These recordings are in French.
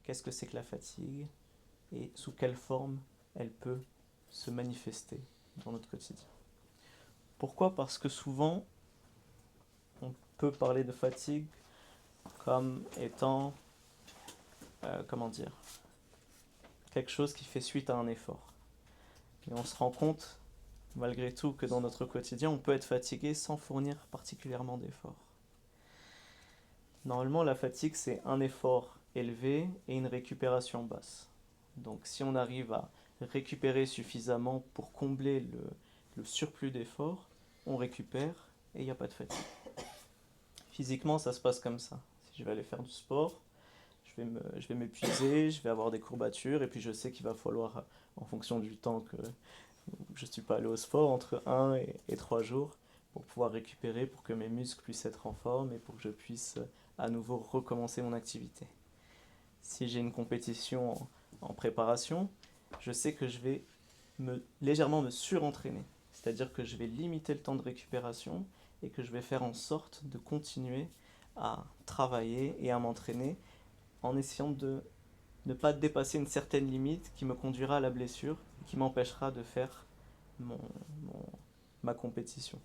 qu'est-ce que c'est que la fatigue et sous quelle forme elle peut se manifester dans notre quotidien. Pourquoi ? Parce que souvent, on peut parler de fatigue comme étant, comment dire, quelque chose qui fait suite à un effort. Et on se rend compte, malgré tout, que dans notre quotidien, on peut être fatigué sans fournir particulièrement d'efforts. Normalement, la fatigue, c'est un effort élevé et une récupération basse. Donc si on arrive à récupérer suffisamment pour combler le surplus d'efforts, on récupère et il n'y a pas de fatigue. Physiquement, ça se passe comme ça. Si je vais aller faire du sport, je vais m'épuiser, je vais avoir des courbatures, et puis je sais qu'il va falloir, en fonction du temps que je ne suis pas allé au sport, entre 1 et 3 jours, pour pouvoir récupérer, pour que mes muscles puissent être en forme et pour que je puisse à nouveau recommencer mon activité. Si j'ai une compétition en préparation, je sais que je vais légèrement me surentraîner. C'est-à-dire que je vais limiter le temps de récupération et que je vais faire en sorte de continuer à travailler et à m'entraîner en essayant de ne pas dépasser une certaine limite qui me conduira à la blessure et qui m'empêchera de faire mon, ma compétition.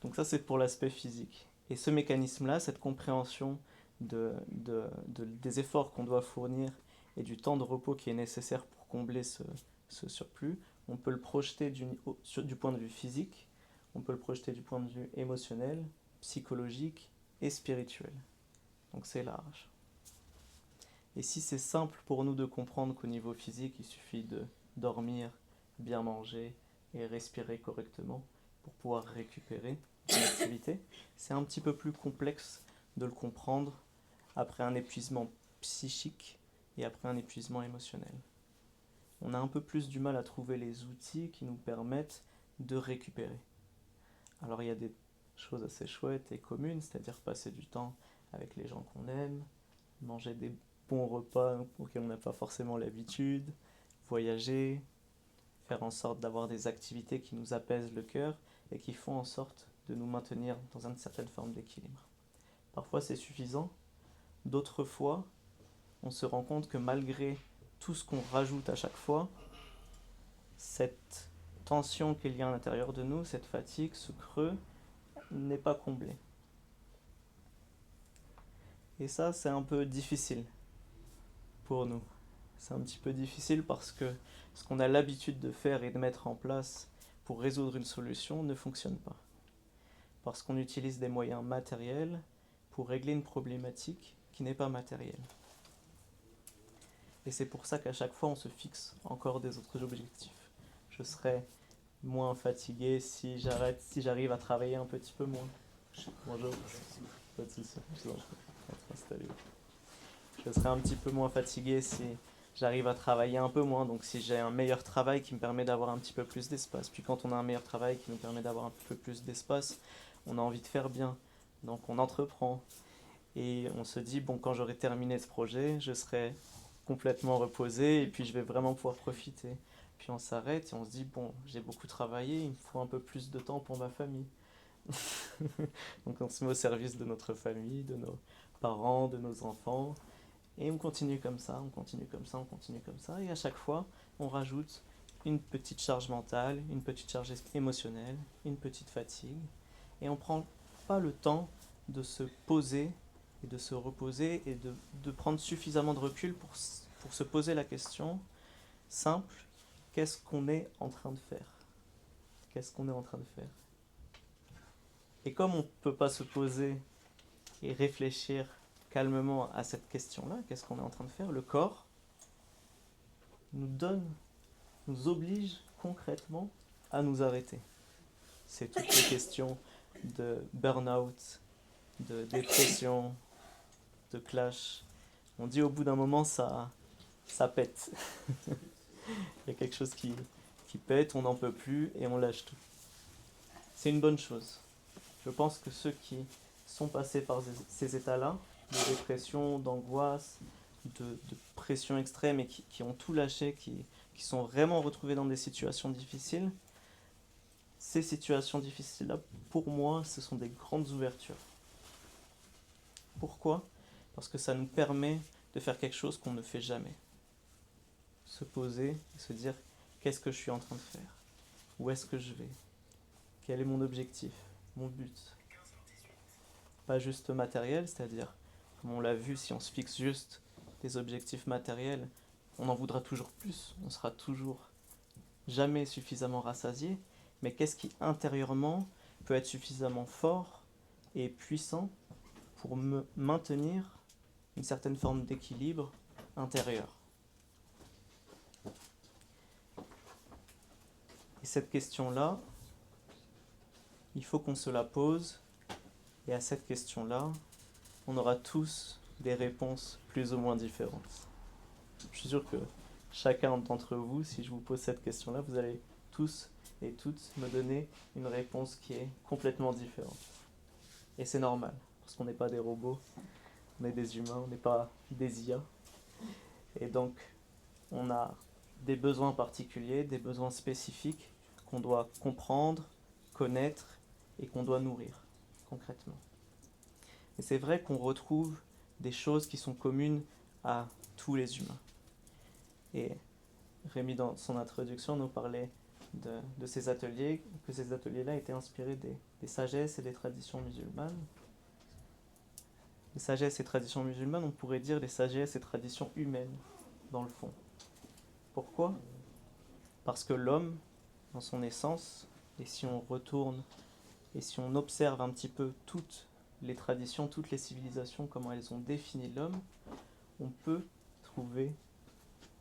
Donc ça, c'est pour l'aspect physique. Et ce mécanisme-là, cette compréhension des efforts qu'on doit fournir et du temps de repos qui est nécessaire pour combler ce surplus, on peut le projeter du point de vue physique, on peut le projeter du point de vue émotionnel, psychologique et spirituel. Donc c'est large. Et si c'est simple pour nous de comprendre qu'au niveau physique, il suffit de dormir, bien manger et respirer correctement pour pouvoir récupérer l'activité, c'est un petit peu plus complexe de le comprendre après un épuisement psychique et après un épuisement émotionnel. On a un peu plus du mal à trouver les outils qui nous permettent de récupérer. Alors il y a des choses assez chouettes et communes, c'est-à-dire passer du temps avec les gens qu'on aime, manger des bons repas auxquels on n'a pas forcément l'habitude, voyager, faire en sorte d'avoir des activités qui nous apaisent le cœur et qui font en sorte de nous maintenir dans une certaine forme d'équilibre. Parfois c'est suffisant, d'autres fois on se rend compte que malgré tout ce qu'on rajoute à chaque fois, cette tension qu'il y a à l'intérieur de nous, cette fatigue, ce creux, n'est pas comblé. Et ça, c'est un peu difficile pour nous. C'est un petit peu difficile parce que ce qu'on a l'habitude de faire et de mettre en place pour résoudre une solution ne fonctionne pas. Parce qu'on utilise des moyens matériels pour régler une problématique qui n'est pas matérielle. Et c'est pour ça qu'à chaque fois, on se fixe encore des autres objectifs. Je serai moins fatigué si j'arrive à travailler un petit peu moins. Bonjour. Pas de soucis. Je vous en prie. Installez-vous. Je serai un petit peu moins fatigué si j'arrive à travailler un peu moins. Donc si j'ai un meilleur travail qui me permet d'avoir un petit peu plus d'espace. Puis quand on a un meilleur travail qui nous permet d'avoir un peu plus d'espace, on a envie de faire bien. Donc on entreprend. Et on se dit, bon, quand j'aurai terminé ce projet, je serai complètement reposé et puis je vais vraiment pouvoir profiter. Puis on s'arrête et on se dit, bon, j'ai beaucoup travaillé, il me faut un peu plus de temps pour ma famille. Donc on se met au service de notre famille, de nos parents, de nos enfants. Et on continue comme ça, on continue comme ça, on continue comme ça. Et à chaque fois, on rajoute une petite charge mentale, une petite charge émotionnelle, une petite fatigue. Et on ne prend pas le temps de se poser et de se reposer et de prendre suffisamment de recul pour se poser la question simple, qu'est-ce qu'on est en train de faire ? Qu'est-ce qu'on est en train de faire ? Et comme on ne peut pas se poser et réfléchir calmement à cette question-là, qu'est-ce qu'on est en train de faire ? Le corps nous oblige concrètement à nous arrêter. C'est toutes les questions de burn-out, de dépression, de clash. On dit au bout d'un moment, ça pète. Il y a quelque chose qui pète, on n'en peut plus et on lâche tout. C'est une bonne chose. Je pense que ceux qui sont passés par ces états-là, de dépression, d'angoisse, de pression extrême et qui ont tout lâché, qui sont vraiment retrouvés dans des situations difficiles, ces situations difficiles-là, pour moi, ce sont des grandes ouvertures. Pourquoi ? parce que ça nous permet de faire quelque chose qu'on ne fait jamais. Se poser et se dire qu'est-ce que je suis en train de faire? Où est-ce que je vais? Quel est mon objectif? Mon but? Pas juste matériel, c'est-à-dire, comme on l'a vu, si on se fixe juste des objectifs matériels, on en voudra toujours plus, on sera toujours jamais suffisamment rassasié, mais qu'est-ce qui intérieurement peut être suffisamment fort et puissant pour maintenir une certaine forme d'équilibre intérieur? Et cette question-là, il faut qu'on se la pose, et à cette question-là, on aura tous des réponses plus ou moins différentes. Je suis sûr que chacun d'entre vous, si je vous pose cette question-là, vous allez tous et toutes me donner une réponse qui est complètement différente. Et c'est normal, parce qu'on n'est pas des robots, on est des humains, on n'est pas des IA. Et donc, on a des besoins particuliers, des besoins spécifiques qu'on doit comprendre, connaître et qu'on doit nourrir concrètement. Et c'est vrai qu'on retrouve des choses qui sont communes à tous les humains. Et Rémi, dans son introduction, nous parlait de ces ateliers, que ces ateliers-là étaient inspirés des sagesses et des traditions musulmanes. Les sagesses et traditions musulmanes, on pourrait dire les sagesses et traditions humaines, dans le fond. Pourquoi? Parce que l'homme, dans son essence, et si on retourne, et si on observe un petit peu toutes les traditions, toutes les civilisations, comment elles ont défini l'homme, on peut trouver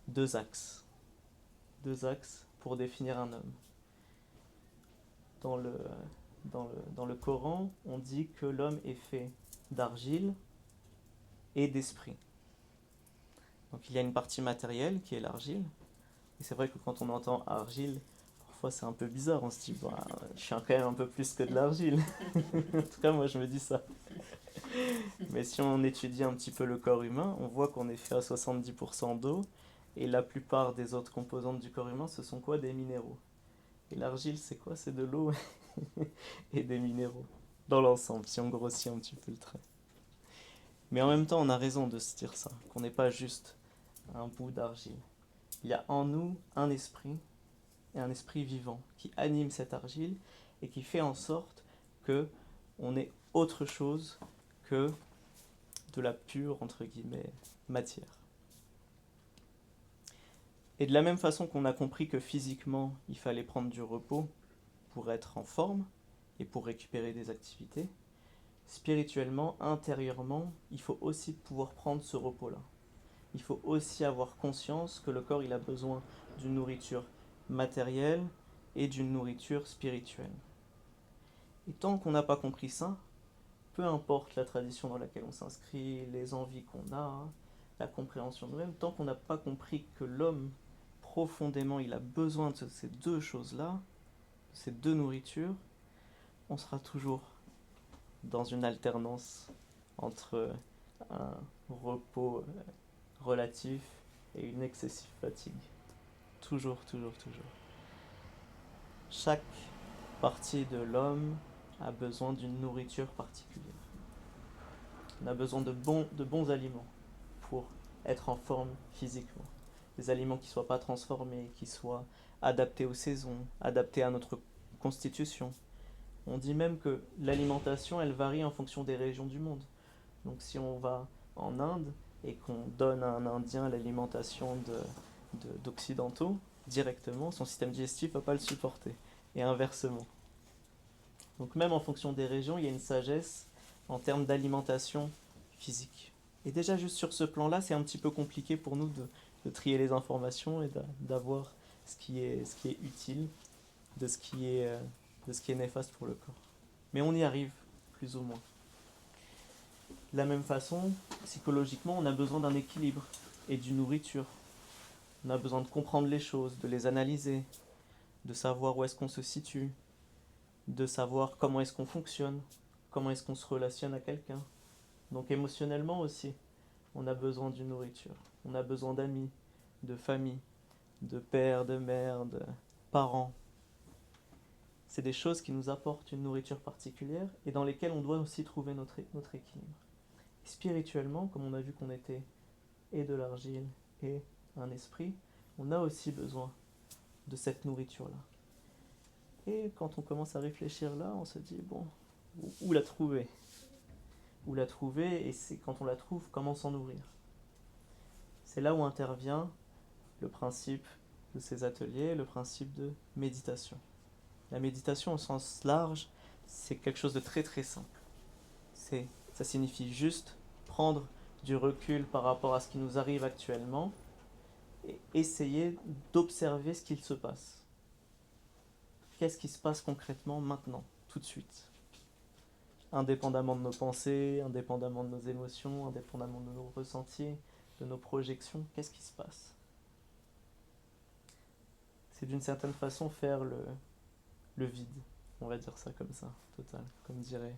deux axes pour définir un homme. Dans le Coran, on dit que l'homme est fait d'argile et d'esprit. Donc il y a une partie matérielle qui est l'argile, et c'est vrai que quand on entend argile, parfois c'est un peu bizarre, on se dit, bah, je suis quand même un peu plus que de l'argile. En tout cas, moi je me dis ça. Mais si on étudie un petit peu le corps humain, on voit qu'on est fait à 70% d'eau, et la plupart des autres composantes du corps humain, ce sont quoi? Des minéraux. Et l'argile, c'est quoi? C'est de l'eau et des minéraux. Dans l'ensemble, si on grossit un petit peu le trait. Mais en même temps, on a raison de se dire ça, qu'on n'est pas juste un bout d'argile. Il y a en nous un esprit, et un esprit vivant, qui anime cette argile et qui fait en sorte que on est autre chose que de la pure, entre guillemets, matière. Et de la même façon qu'on a compris que physiquement, il fallait prendre du repos pour être en forme et pour récupérer des activités, spirituellement, intérieurement, il faut aussi pouvoir prendre ce repos-là. Il faut aussi avoir conscience que le corps il a besoin d'une nourriture matérielle et d'une nourriture spirituelle. Et tant qu'on n'a pas compris ça, peu importe la tradition dans laquelle on s'inscrit, les envies qu'on a, la compréhension de nous-mêmes, tant qu'on n'a pas compris que l'homme, profondément, il a besoin de ces deux choses-là, ces deux nourritures, on sera toujours dans une alternance entre un repos relatif et une excessive fatigue. Toujours, toujours, toujours. Chaque partie de l'homme a besoin d'une nourriture particulière. On a besoin de bons aliments pour être en forme physiquement. Des aliments qui ne soient pas transformés, qui soient adaptés aux saisons, adaptés à notre constitution. On dit même que l'alimentation, elle varie en fonction des régions du monde. Donc si on va en Inde et qu'on donne à un Indien l'alimentation d'occidentaux, directement, son système digestif ne va pas le supporter. Et inversement. Donc même en fonction des régions, il y a une sagesse en termes d'alimentation physique. Et déjà juste sur ce plan-là, c'est un petit peu compliqué pour nous de trier les informations et d'avoir ce qui est utile de ce qui est néfaste pour le corps. Mais on y arrive, plus ou moins. De la même façon, psychologiquement, on a besoin d'un équilibre et d'une nourriture. On a besoin de comprendre les choses, de les analyser, de savoir où est-ce qu'on se situe, de savoir comment est-ce qu'on fonctionne, comment est-ce qu'on se relationne à quelqu'un. Donc émotionnellement aussi, on a besoin d'une nourriture. On a besoin d'amis, de famille, de père, de mère, de parents. C'est des choses qui nous apportent une nourriture particulière et dans lesquelles on doit aussi trouver notre équilibre. Spirituellement, comme on a vu qu'on était et de l'argile et un esprit, on a aussi besoin de cette nourriture-là. Et quand on commence à réfléchir là, on se dit, bon, où la trouver? Où la trouver? Et c'est quand on la trouve, comment s'en nourrir? C'est là où intervient le principe de ces ateliers, le principe de méditation. La méditation au sens large, c'est quelque chose de très très simple. Ça signifie juste prendre du recul par rapport à ce qui nous arrive actuellement et essayer d'observer ce qu'il se passe. Qu'est-ce qui se passe concrètement maintenant, tout de suite? Indépendamment de nos pensées, indépendamment de nos émotions, indépendamment de nos ressentis, de nos projections, qu'est-ce qui se passe? C'est d'une certaine façon faire le vide, on va dire ça comme ça, total, comme diraient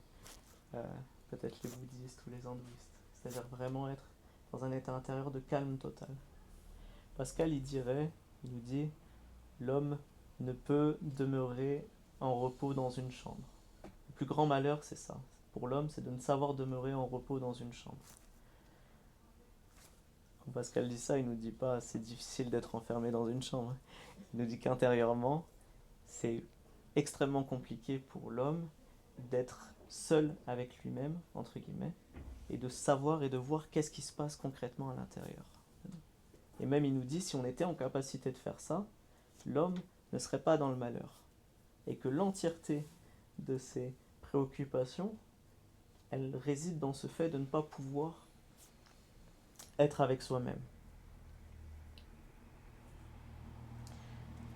peut-être les bouddhistes ou les hindouistes. C'est-à-dire vraiment être dans un état intérieur de calme total. Pascal, il nous dit, l'homme ne peut demeurer en repos dans une chambre. Le plus grand malheur, c'est ça. Pour l'homme, c'est de ne savoir demeurer en repos dans une chambre. Quand Pascal dit ça, il nous dit pas c'est difficile d'être enfermé dans une chambre. Il nous dit qu'intérieurement, c'est extrêmement compliqué pour l'homme d'être seul avec lui-même, entre guillemets, et de savoir et de voir qu'est-ce qui se passe concrètement à l'intérieur. Et même il nous dit, si on était en capacité de faire ça, l'homme ne serait pas dans le malheur. Et que l'entièreté de ses préoccupations, elle réside dans ce fait de ne pas pouvoir être avec soi-même.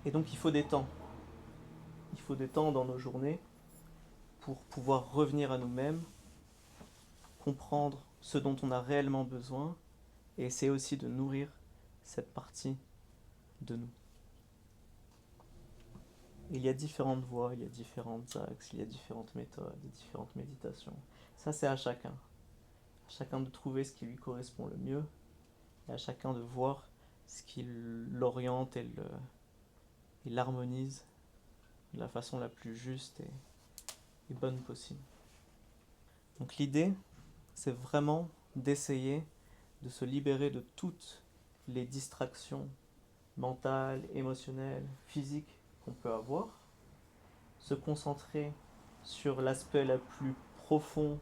Et donc il faut des temps. Il faut des temps dans nos journées pour pouvoir revenir à nous-mêmes, comprendre ce dont on a réellement besoin et essayer aussi de nourrir cette partie de nous. Il y a différentes voies, il y a différents axes, il y a différentes méthodes, différentes méditations. Ça, c'est à chacun. À chacun de trouver ce qui lui correspond le mieux et à chacun de voir ce qui l'oriente et l'harmonise de la façon la plus juste et bonne possible. Donc l'idée, c'est vraiment d'essayer de se libérer de toutes les distractions mentales, émotionnelles, physiques qu'on peut avoir, se concentrer sur l'aspect le plus profond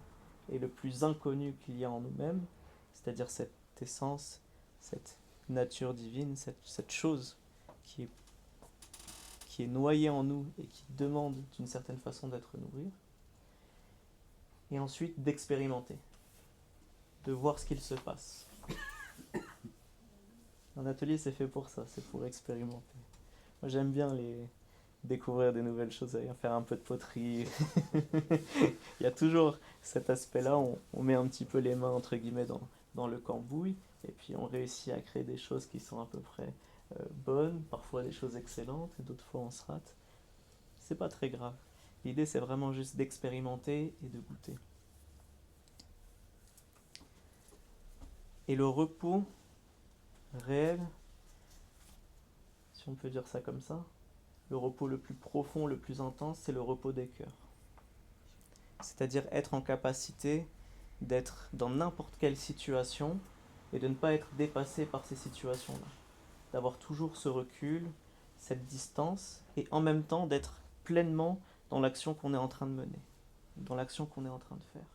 et le plus inconnu qu'il y a en nous-mêmes, c'est-à-dire cette essence, cette nature divine, cette chose qui est noyée en nous et qui demande d'une certaine façon d'être nourrie, et ensuite d'expérimenter, de voir ce qu'il se passe. Un atelier, c'est fait pour ça, c'est pour expérimenter. Moi, j'aime bien découvrir des nouvelles choses, faire un peu de poterie. Il y a toujours cet aspect-là, on met un petit peu les mains, entre guillemets, dans le cambouis, et puis on réussit à créer des choses qui sont à peu près bonnes, parfois des choses excellentes, et d'autres fois on se rate. C'est pas très grave. L'idée, c'est vraiment juste d'expérimenter et de goûter. Et le repos réel, si on peut dire ça comme ça, le repos le plus profond, le plus intense, c'est le repos des cœurs. C'est-à-dire être en capacité d'être dans n'importe quelle situation et de ne pas être dépassé par ces situations-là. D'avoir toujours ce recul, cette distance, et en même temps d'être pleinement dans l'action qu'on est en train de mener, dans l'action qu'on est en train de faire.